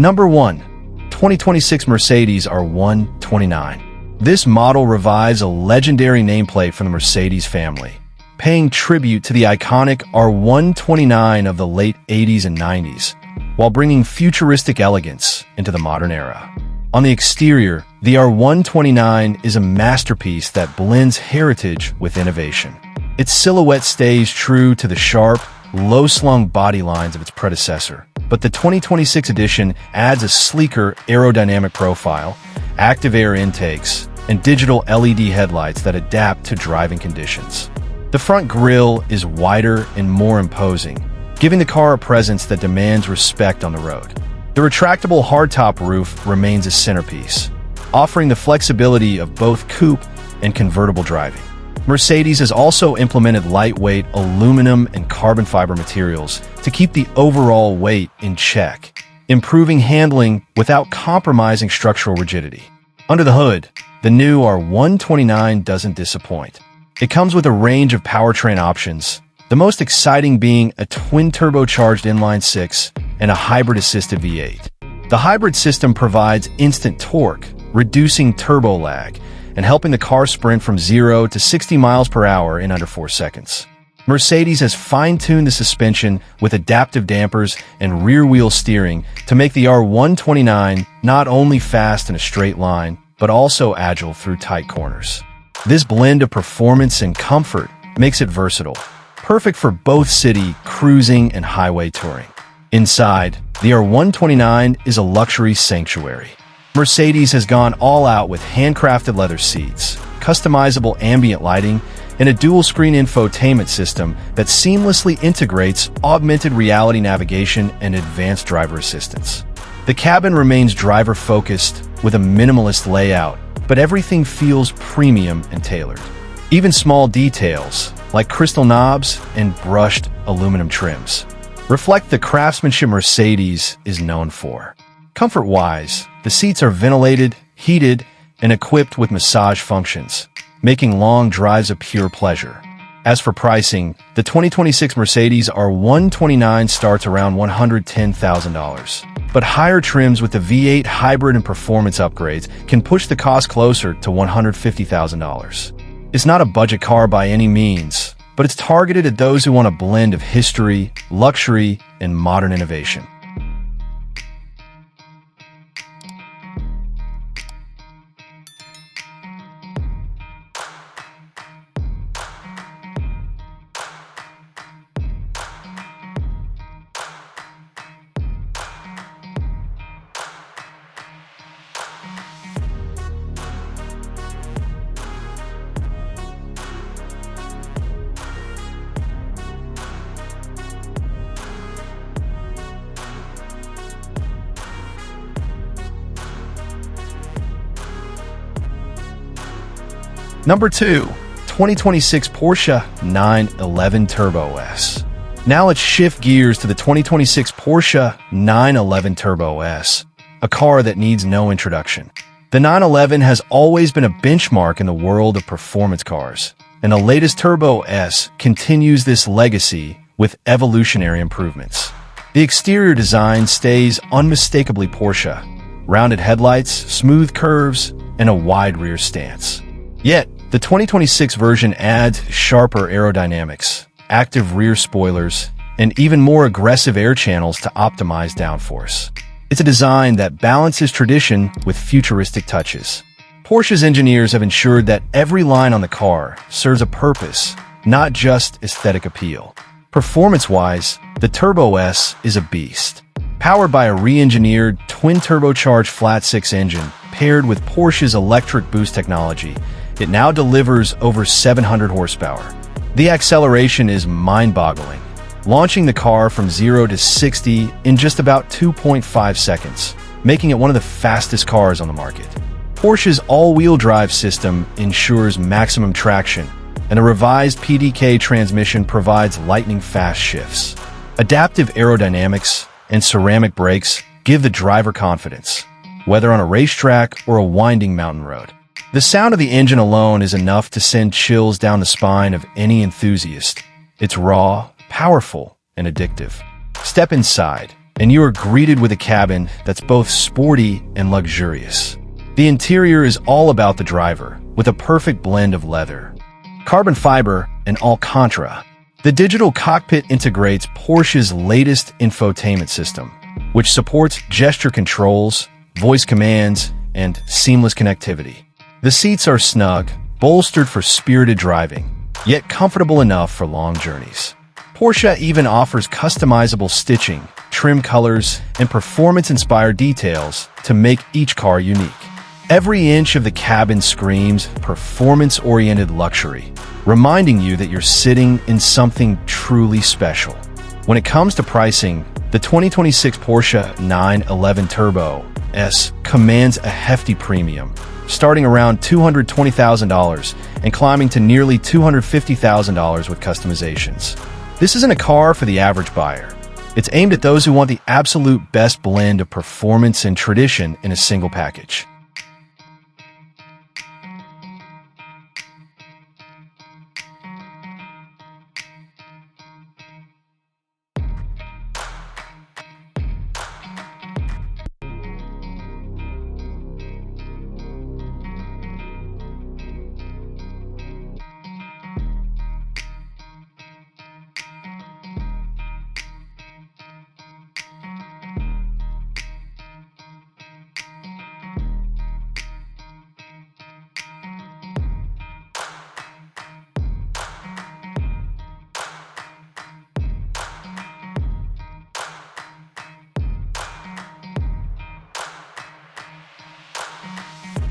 Number 1. 2026 Mercedes R129. This model revives a legendary nameplate from the Mercedes family, paying tribute to the iconic R129 of the late 80s and 90s, while bringing futuristic elegance into the modern era. On the exterior, the R129 is a masterpiece that blends heritage with innovation. Its silhouette stays true to the sharp, low-slung body lines of its predecessor, but the 2026 edition adds a sleeker aerodynamic profile, active air intakes, and digital LED headlights that adapt to driving conditions. The front grille is wider and more imposing, giving the car a presence that demands respect on the road. The retractable hardtop roof remains a centerpiece, offering the flexibility of both coupe and convertible driving. Mercedes has also implemented lightweight aluminum and carbon fiber materials to keep the overall weight in check, improving handling without compromising structural rigidity. Under the hood, the new R129 doesn't disappoint. It comes with a range of powertrain options, the most exciting being a twin-turbocharged inline-six and a hybrid-assisted V8. The hybrid system provides instant torque, reducing turbo lag, and helping the car sprint from 0 to 60 miles per hour in under 4 seconds. Mercedes has fine-tuned the suspension with adaptive dampers and rear-wheel steering to make the R129 not only fast in a straight line, but also agile through tight corners. This blend of performance and comfort makes it versatile, perfect for both city, cruising, and highway touring. Inside, the R129 is a luxury sanctuary. Mercedes has gone all out with handcrafted leather seats, customizable ambient lighting, and a dual-screen infotainment system that seamlessly integrates augmented reality navigation and advanced driver assistance. The cabin remains driver-focused with a minimalist layout, but everything feels premium and tailored. Even small details, like crystal knobs and brushed aluminum trims, reflect the craftsmanship Mercedes is known for. Comfort-wise, the seats are ventilated, heated, and equipped with massage functions, making long drives a pure pleasure. As for pricing, the 2026 Mercedes R129 starts around $110,000, but higher trims with the V8 hybrid and performance upgrades can push the cost closer to $150,000. It's not a budget car by any means, but it's targeted at those who want a blend of history, luxury, and modern innovation. Number 2. 2026 Porsche 911 Turbo S. Now let's shift gears to the 2026 Porsche 911 Turbo S, a car that needs no introduction. The 911 has always been a benchmark in the world of performance cars, and the latest Turbo S continues this legacy with evolutionary improvements. The exterior design stays unmistakably Porsche: rounded headlights, smooth curves, and a wide rear stance. Yet, the 2026 version adds sharper aerodynamics, active rear spoilers, and even more aggressive air channels to optimize downforce. It's a design that balances tradition with futuristic touches. Porsche's engineers have ensured that every line on the car serves a purpose, not just aesthetic appeal. Performance-wise, the Turbo S is a beast. Powered by a re-engineered twin-turbocharged flat-six engine paired with Porsche's electric boost technology, it now delivers over 700 horsepower. The acceleration is mind-boggling, launching the car from 0 to 60 in just about 2.5 seconds, making it one of the fastest cars on the market. Porsche's all-wheel drive system ensures maximum traction, and a revised PDK transmission provides lightning-fast shifts. Adaptive aerodynamics and ceramic brakes give the driver confidence, whether on a racetrack or a winding mountain road. The sound of the engine alone is enough to send chills down the spine of any enthusiast. It's raw, powerful, and addictive. Step inside, and you are greeted with a cabin that's both sporty and luxurious. The interior is all about the driver, with a perfect blend of leather, carbon fiber, and Alcantara. The digital cockpit integrates Porsche's latest infotainment system, which supports gesture controls, voice commands, and seamless connectivity. The seats are snug, bolstered for spirited driving, yet comfortable enough for long journeys. Porsche even offers customizable stitching, trim colors, and performance-inspired details to make each car unique. Every inch of the cabin screams performance-oriented luxury, reminding you that you're sitting in something truly special. When it comes to pricing, the 2026 Porsche 911 Turbo S commands a hefty premium, starting around $220,000 and climbing to nearly $250,000 with customizations. This isn't a car for the average buyer. It's aimed at those who want the absolute best blend of performance and tradition in a single package.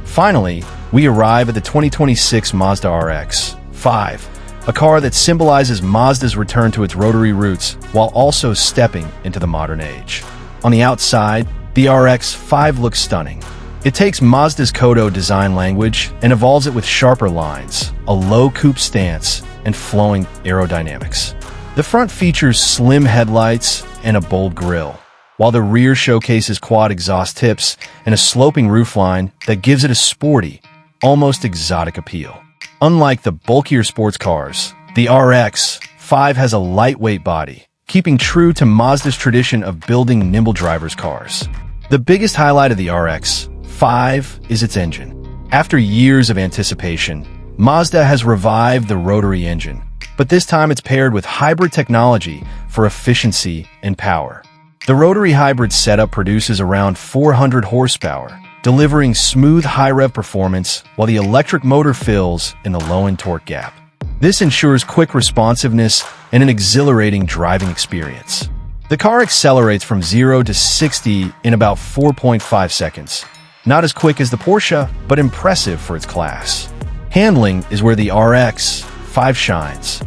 Finally, we arrive at the 2026 Mazda RX-5, a car that symbolizes Mazda's return to its rotary roots while also stepping into the modern age. On the outside, the RX-5 looks stunning. It takes Mazda's Kodo design language and evolves it with sharper lines, a low coupe stance, and flowing aerodynamics. The front features slim headlights and a bold grille, while the rear showcases quad exhaust tips and a sloping roofline that gives it a sporty, almost exotic appeal. Unlike the bulkier sports cars, the RX-5 has a lightweight body, keeping true to Mazda's tradition of building nimble drivers' cars. The biggest highlight of the RX-5 is its engine. After years of anticipation, Mazda has revived the rotary engine, but this time it's paired with hybrid technology for efficiency and power. The rotary hybrid setup produces around 400 horsepower, delivering smooth high-rev performance while the electric motor fills in the low-end torque gap. This ensures quick responsiveness and an exhilarating driving experience. The car accelerates from 0 to 60 in about 4.5 seconds. Not as quick as the Porsche, but impressive for its class. Handling is where the RX-5 shines,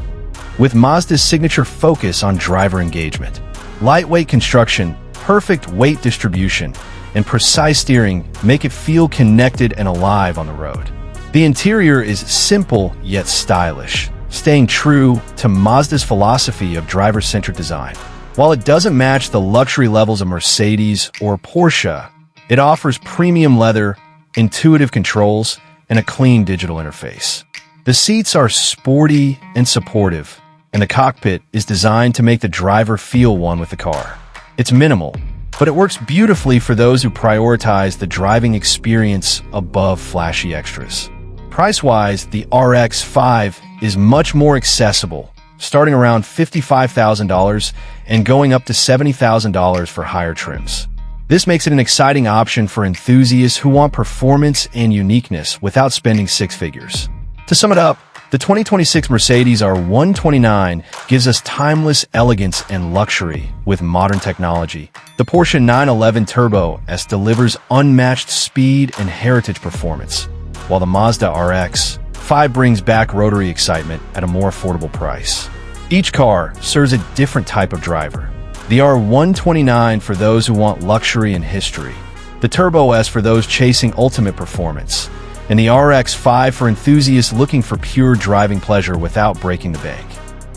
with Mazda's signature focus on driver engagement. Lightweight construction, perfect weight distribution, and precise steering make it feel connected and alive on the road. The interior is simple yet stylish, staying true to Mazda's philosophy of driver-centric design. While it doesn't match the luxury levels of Mercedes or Porsche, it offers premium leather, intuitive controls, and a clean digital interface. The seats are sporty and supportive, and the cockpit is designed to make the driver feel one with the car. It's minimal, but it works beautifully for those who prioritize the driving experience above flashy extras. Price-wise, the RX-5 is much more accessible, starting around $55,000 and going up to $70,000 for higher trims. This makes it an exciting option for enthusiasts who want performance and uniqueness without spending six figures. To sum it up, the 2026 Mercedes R129 gives us timeless elegance and luxury with modern technology. The Porsche 911 Turbo S delivers unmatched speed and heritage performance, while the Mazda RX-5 brings back rotary excitement at a more affordable price. Each car serves a different type of driver. The R129 for those who want luxury and history, the Turbo S for those chasing ultimate performance, and the RX-5 for enthusiasts looking for pure driving pleasure without breaking the bank.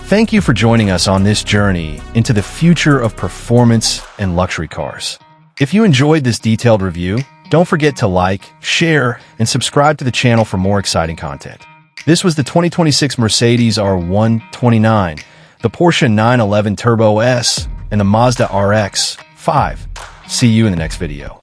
Thank you for joining us on this journey into the future of performance and luxury cars. If you enjoyed this detailed review, don't forget to like, share, and subscribe to the channel for more exciting content. This was the 2026 Mercedes R129, the Porsche 911 Turbo S, and the Mazda RX-5 5. See you in the next video.